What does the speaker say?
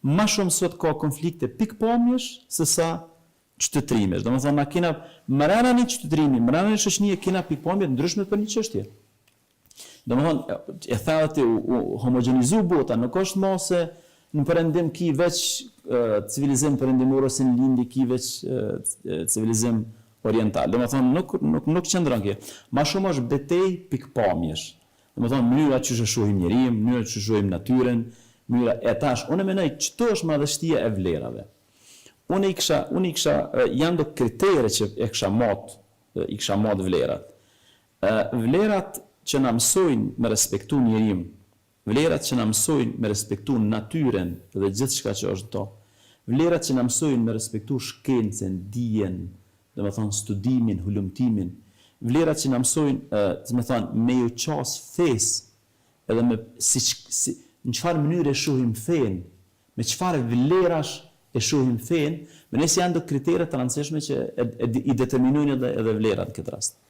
ma shumë sot ka konflikte pikpamjesh se sa qytetrimesh. Domethënë na kena mbrana një qytetrimi, mbrana një shoqënie kena pikpamje të ndryshme për një çështje. Domethënë e thahet u homogenizu bota, nuk është më se në perëndim ki veç civilizim perëndimor ose në lindje ki veç civilizim oriental. Domethënë nuk qëndron kjo. Ma shumë është betejë pikpamjesh. Domethënë mënyra që shohim njeriu, mënyra që shohim natyrën, mënyra e tash. Unë mendoj çto është madhështia e vlerave. Unë i kisha janë do kritere që i kisha mot vlerat. Vlerat që na mësojnë me respektu njeriu, vlerat që na mësojnë me respektu natyrën dhe gjithçka që është to. Vlerat që na mësojnë me respektu shkencën, dijen, domethënë studimin, hulumtimin. Vlerat që na mësojnë, me ju qas fesë, edhe me në çfarë mënyre e shohim fen, me çfarë vlerash e shohim fen, me nëse janë do kriteret të rëndësishme që i determinojnë edhe vlerat në këtë rast.